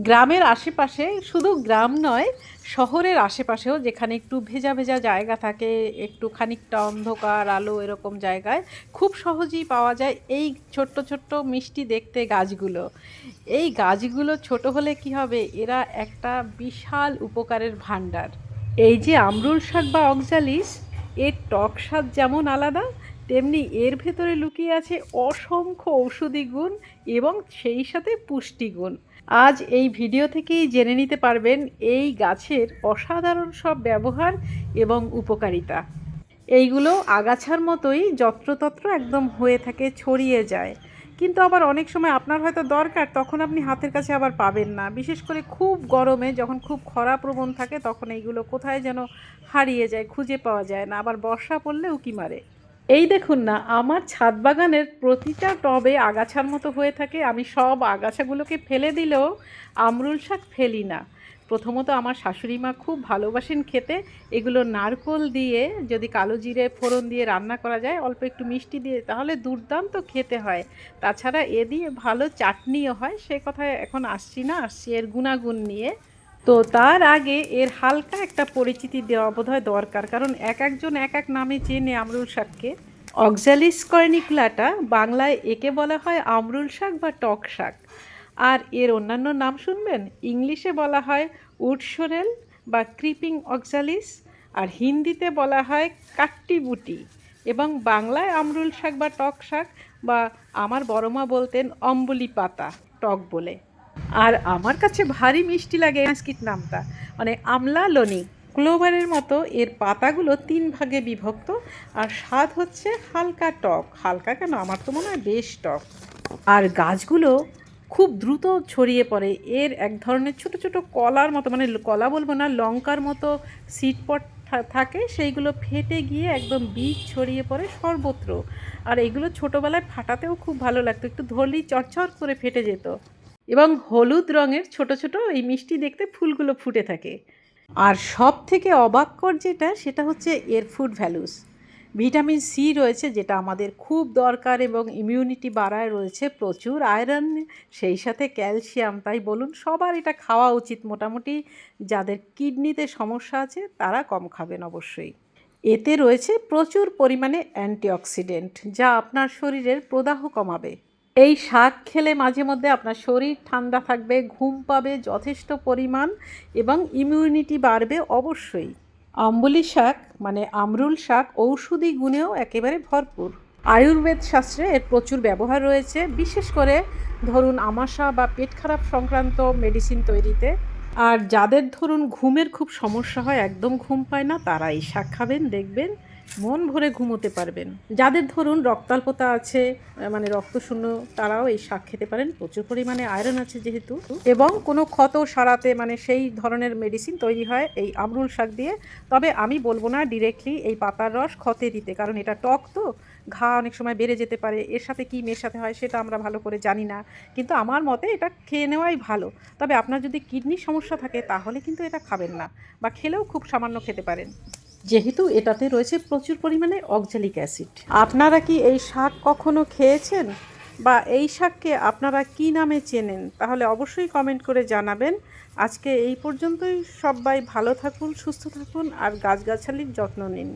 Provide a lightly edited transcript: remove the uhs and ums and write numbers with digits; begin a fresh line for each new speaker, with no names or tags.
গ্রামের আশেপাশে, শুধু গ্রাম নয়, শহরের আশেপাশেও যেখানে একটু ভেজা ভেজা জায়গা থাকে, একটু খানিকটা অন্ধকার আলো এরকম জায়গায় খুব সহজেই পাওয়া যায় এই ছোট্ট ছোট্ট মিষ্টি দেখতে গাছগুলো। এই গাছগুলো ছোট হলে কি হবে, এরা একটা বিশাল উপকারের ভাণ্ডার। এই যে আমরুল শাক বা অক্সালিস, এর টক স্বাদ যেমন আলাদা, তেমনি এর ভেতরে লুকিয়ে আছে অসংখ্য ঔষধি গুণ এবং সেই সাথে পুষ্টিগুণ। আজ এই ভিডিও থেকেই জেনে নিতে পারবেন এই গাছের অসাধারণ সব ব্যবহার এবং উপকারিতা। এইগুলো আগাছার মতোই যত্রতত্র একদম হয়ে থাকে, ছড়িয়ে যায়, কিন্তু আবার অনেক সময় আপনার হয়তো দরকার, তখন আপনি হাতের কাছে আবার পাবেন না। বিশেষ করে খুব গরমে, যখন খুব খরাপ্রবণ থাকে, তখন এইগুলো কোথায় যেন হারিয়ে যায়, খুঁজে পাওয়া যায় না। আবার বর্ষা পড়লে উকি মারে। এই দেখুন না, আমার ছাদ বাগানের প্রতিটা টবে আগাছার মতো হয়ে থাকে। আমি সব আগাছাগুলোকে ফেলে দিলেও আমরুল শাক ফেলি না। প্রথমত আমার শাশুড়ি মা খুব ভালোবাসেন খেতে। এগুলো নারকোল দিয়ে যদি কালো জিরে ফোড়ন দিয়ে রান্না করা যায়, অল্প একটু মিষ্টি দিয়ে, তাহলে দুর্দান্ত খেতে হয়। তাছাড়া এ দিয়ে ভালো চাটনিও হয়। সে কথায় এখন আসছি এর গুণাগুণ নিয়ে। তো তার আগে এর হালকা একটা পরিচিতি দেওয়া বোধহয় দরকার, কারণ এক একজন এক এক নামে চেনে আমরুল শাককে। অক্সালিস কর্নিকুলাটা, বাংলায় একে বলা হয় আমরুল শাক বা টক শাক। আর এর অন্যান্য নাম শুনবেন, ইংলিশে বলা হয় উডসোরেল বা ক্রিপিং অক্সালিস, আর হিন্দিতে বলা হয় কাট্টিবুটি, এবং বাংলায় আমরুল শাক বা টক শাক, বা আমার বড় মা বলতেন অম্বলি পাতা টক বলে। আর আমার কাছে ভারী মিষ্টি লাগে সংস্কৃত নামটা, মানে আমলা লনি। ক্লোভারের মতো এর পাতাগুলো 3 ভাগে বিভক্ত, আর স্বাদ হচ্ছে হালকা টক। হালকা কেন, আমার তো মনে হয় বেশ টক। আর গাছগুলো খুব দ্রুত ছড়িয়ে পড়ে। এর এক ধরনের ছোট ছোট কলার মতো, মানে কলা বলবো না, লঙ্কার মতো সিড পট থাকে, সেইগুলো ফেটে গিয়ে একদম বীজ ছড়িয়ে পড়ে সর্বত্র। আর এগুলো ছোটোবেলায় ফাটাতেও খুব ভালো লাগতো, একটু ধরলেই চরচর করে ফেটে যেত। এবং হলুদ রঙের ছোট ছোট এই মিষ্টি দেখতে ফুলগুলো ফুটে থাকে। আর সব থেকে অবাককর যেটা, সেটা হচ্ছে এর ফুড ভ্যালুস। ভিটামিন সি রয়েছে, যেটা আমাদের খুব দরকার, এবং ইমিউনিটি বাড়ায়। রয়েছে প্রচুর আয়রন, সেই সাথে ক্যালসিয়াম। তাই বলুন, সবার এটা খাওয়া উচিত। মোটামুটি যাদের কিডনিতে সমস্যা আছে তারা কম খাবেন অবশ্যই। এতে রয়েছে প্রচুর পরিমাণে অ্যান্টিঅক্সিডেন্ট, যা আপনার শরীরের প্রদাহ কমাবে। এই শাক খেলে মাঝে মধ্যে আপনার শরীর ঠান্ডা থাকবে, ঘুম পাবে যথেষ্ট পরিমাণ, এবং ইমিউনিটি বাড়বে অবশ্যই। অম্বলি শাক মানে আমরুল শাক ঔষধি গুণেও একেবারে ভরপুর। আয়ুর্বেদ শাস্ত্রে এর প্রচুর ব্যবহার রয়েছে, বিশেষ করে ধরুন আমাশা বা পেট খারাপ সংক্রান্ত মেডিসিন তৈরিতে। আর যাদের ধরুন ঘুমের খুব সমস্যা হয়, একদম ঘুম পায় না, তারা এই শাক খাবেন, দেখবেন মন ভরে ঘুমোতে পারবেন। যাদের ধরুন রক্তাল্পতা আছে, মানে রক্তশূন্য, তারাও এই শাক খেতে পারেন। প্রচুর পরিমাণে আয়রন আছে যেহেতু, এবং কোনো ক্ষত সারাতে, মানে সেই ধরনের মেডিসিন তৈরি হয় এই আমরুল শাক দিয়ে। তবে আমি বলবো না ডিরেক্টলি এই পাতার রস ক্ষতে দিতে, কারণ এটা টক তো, ঘা অনেক সময় বেড়ে যেতে পারে। এর সাথে কী মেশাতে হয় সেটা আমরা ভালো করে জানি না, কিন্তু আমার মতে এটা খেয়ে নেওয়াই ভালো। তবে আপনার যদি কিডনির সমস্যা থাকে, তাহলে কিন্তু এটা খাবেন না, বা খেলেও খুব সামান্য খেতে পারেন, যেহেতু এটাতে রয়েছে প্রচুর পরিমাণে অক্সালিক অ্যাসিড। আপনারা কি এই শাক কখনো খেয়েছেন, বা এই শাককে আপনারা কী নামে চেনেন? তাহলে অবশ্যই কমেন্ট করে জানাবেন। আজকে এই পর্যন্তই। সবাই ভালো থাকুন, সুস্থ থাকুন, আর গাছগাছালির যত্ন নিন।